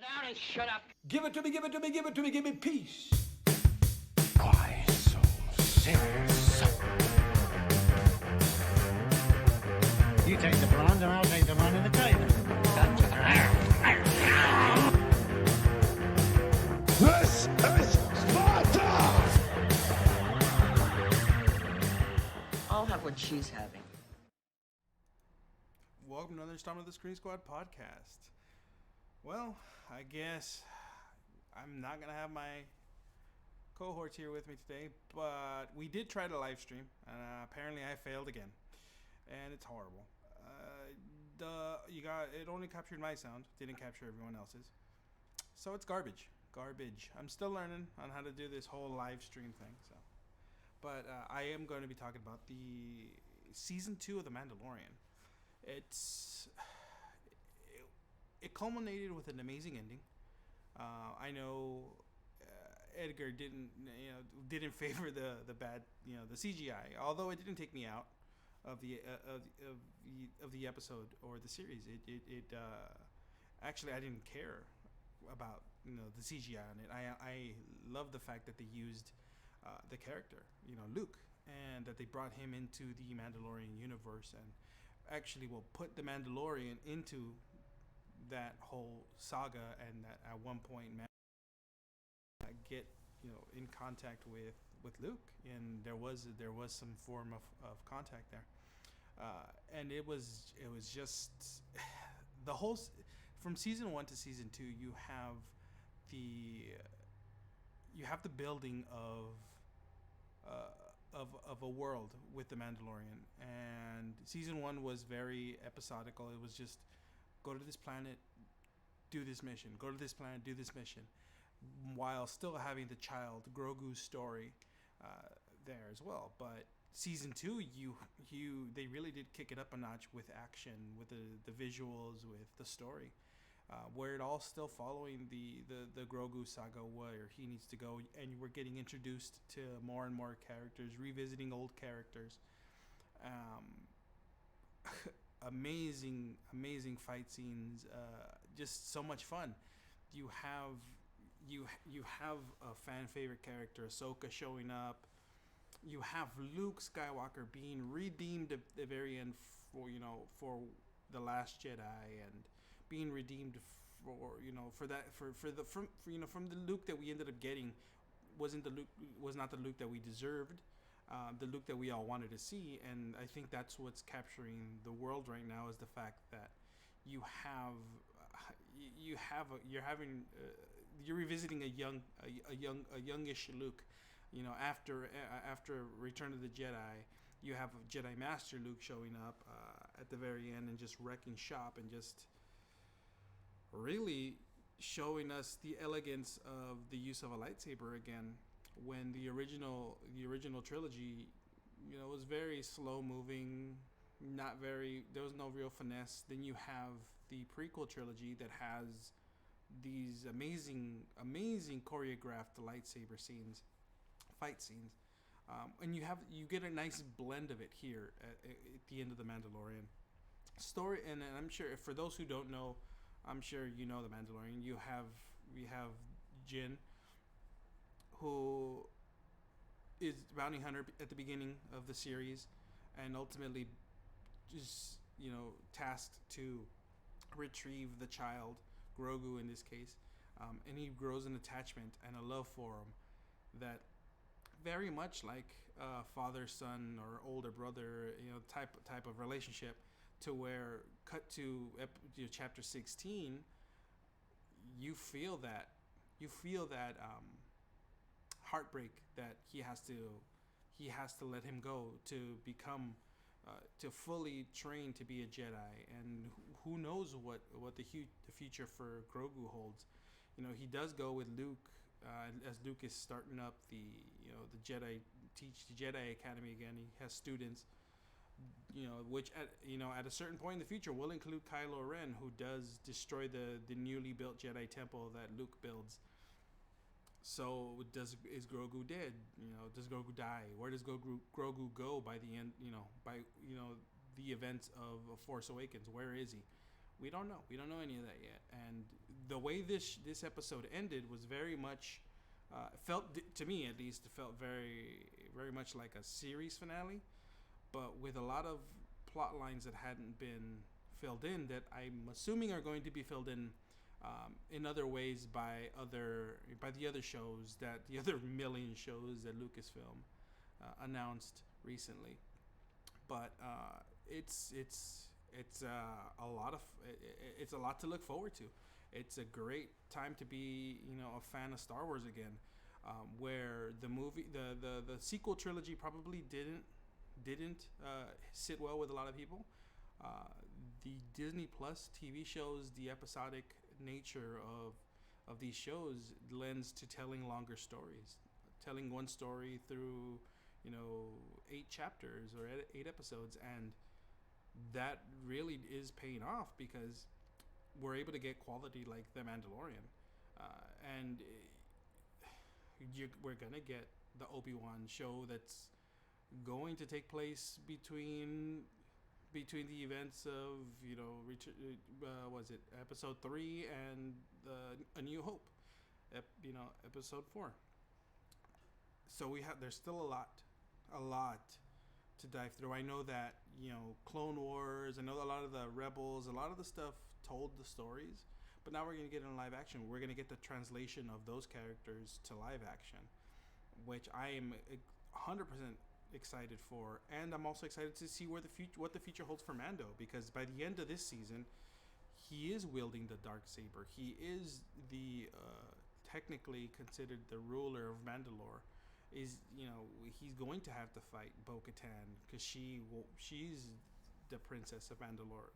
down and shut up. Give it to me, give it to me, give it to me, give me peace. Why so serious? You take the blonde and I'll take the one in the tailor. This is Sparta! I'll have what she's having. Welcome to another installment of the Screen Squad podcast. Well, I guess I'm not going to have my cohorts here with me today, but we did try to live stream, and apparently I failed again, and it's horrible. It only captured my sound, didn't capture everyone else's, so it's garbage. I'm still learning on how to do this whole live stream thing, but I am going to be talking about the season 2 of the Mandalorian. It culminated with an amazing ending. I know Edgar didn't favor the bad, the CGI, although it didn't take me out of the episode or the series. It actually, I didn't care about the CGI on it. I love the fact that they used the character, Luke, and that they brought him into the Mandalorian universe and actually will put the Mandalorian into that whole saga, and that at one point get in contact with Luke, and there was some form of contact there, and it was just the whole from season 1 to season 2 you have the building of a world with the Mandalorian, and season 1 was very episodical. It was just go to this planet, do this mission, go to this planet, do this mission, while still having the child Grogu's story there as well. But season 2, they really did kick it up a notch with action, with the visuals, with the story, where it all still following the Grogu saga, where he needs to go, and we're getting introduced to more and more characters, revisiting old characters. Amazing fight scenes, just so much fun. You have a fan favorite character, Ahsoka, showing up. You have Luke Skywalker being redeemed at the very end for the Last Jedi, and being redeemed from the Luke that we ended up getting was not the Luke that we deserved. The Luke that we all wanted to see, and I think that's what's capturing the world right now, is the fact that you're revisiting a youngish Luke, after Return of the Jedi. You have Jedi Master Luke showing up at the very end and just wrecking shop, and just really showing us the elegance of the use of a lightsaber again. When the original trilogy, was very slow moving, there was no real finesse. Then you have the prequel trilogy that has these amazing choreographed lightsaber scenes, fight scenes, and you get a nice blend of it here at the end of the Mandalorian story. And I'm sure, for those who don't know, I'm sure the Mandalorian. We have Jin, who is bounty hunter at the beginning of the series, and ultimately just tasked to retrieve the child, Grogu in this case, and he grows an attachment and a love for him that very much like father son or older brother type of relationship, to where cut to chapter 16, you feel that heartbreak that he has to let him go to become to fully train to be a Jedi. And who knows what the future for Grogu holds. He does go with Luke, as Luke is starting up the Jedi Academy again. He has students, which at a certain point in the future will include Kylo Ren, who does destroy the newly built Jedi temple that Luke builds. So is Grogu dead? Does Grogu die? Where does Grogu go by the end? By the events of Force Awakens? Where is he? We don't know. We don't know any of that yet. And the way this episode ended was very much felt to me at least. It felt very much like a series finale, but with a lot of plot lines that hadn't been filled in that I'm assuming are going to be filled in other ways by the other shows, that the other million shows that Lucasfilm announced recently. But it's a lot of it's a lot to look forward to. It's a great time to be a fan of Star Wars again, where the sequel trilogy probably didn't sit well with a lot of people. The Disney Plus TV shows, the episodic nature of these shows lends to telling longer stories, telling one story through 8 chapters or 8 episodes, and that really is paying off because we're able to get quality like The Mandalorian, and we're gonna get the Obi-Wan show that's going to take place between the events of was it episode 3 and A New Hope, episode 4. So there's still a lot to dive through. I know that Clone Wars, I know a lot of the Rebels, a lot of the stuff told the stories, but now we're gonna get in live action. We're gonna get the translation of those characters to live action, which I am 100% excited for, and I'm also excited to see what the future holds for Mando, because by the end of this season, he is wielding the dark saber. He is the technically considered the ruler of Mandalore. He's going to have to fight Bo-Katan because she's the princess of Mandalore.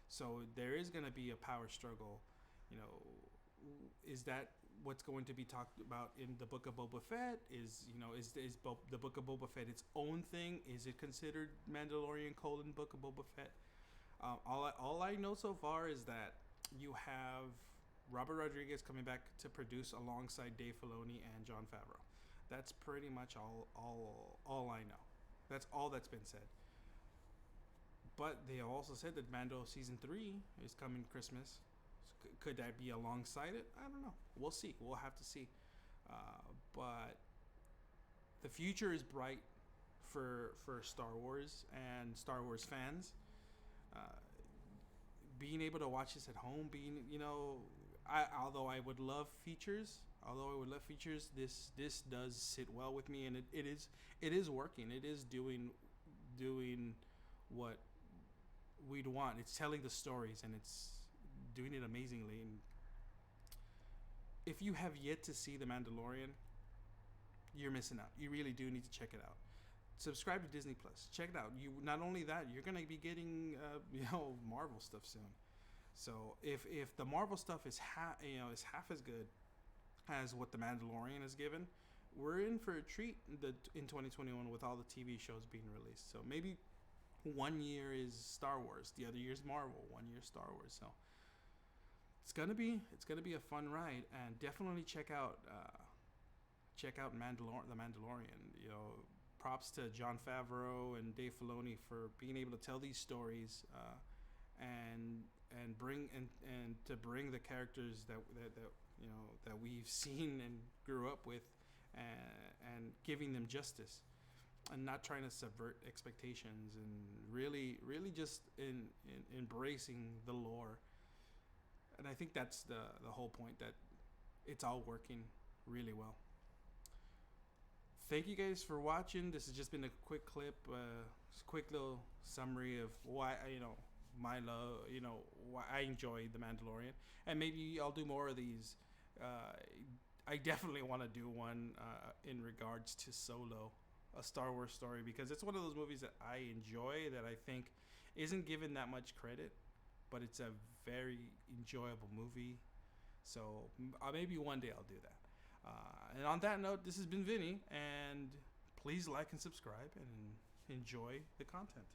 So there is going to be a power struggle. Is that what's going to be talked about in the Book of Boba Fett? Is the Book of Boba Fett its own thing? Is it considered Mandalorian : Book of Boba Fett? All I know so far is that you have Robert Rodriguez coming back to produce alongside Dave Filoni and Jon Favreau. That's pretty much all I know. That's all that's been said. But they also said that Mando season 3 is coming Christmas. Could that be alongside it? I don't know. We'll see. We'll have to see. But the future is bright for Star Wars and Star Wars fans. Being able to watch this at home, although I would love features, this does sit well with me, and it is working. It is doing what we'd want. It's telling the stories, and it's doing it amazingly. And if you have yet to see The Mandalorian, you're missing out. You really do need to check it out. Subscribe to Disney Plus. Check it out. You not only that, you're gonna be getting Marvel stuff soon. So if the Marvel stuff is half as good as what The Mandalorian has given, we're in for a treat in 2021 with all the TV shows being released. So maybe one year is Star Wars, the other year is Marvel, one year Star Wars. So it's gonna be a fun ride, and definitely check out The Mandalorian. Props to Jon Favreau and Dave Filoni for being able to tell these stories, and to bring the characters that we've seen and grew up with, and giving them justice, and not trying to subvert expectations, and really just in embracing the lore. And I think that's the whole point, that it's all working really well. Thank you guys for watching. This has just been a quick clip, quick little summary of why my love, why I enjoy The Mandalorian, and maybe I'll do more of these. I definitely want to do one in regards to Solo, a Star Wars story, because it's one of those movies that I enjoy, that I think isn't given that much credit, but it's a very enjoyable movie. So maybe one day I'll do that. And on that note, this has been Vinny, and please like and subscribe and enjoy the content.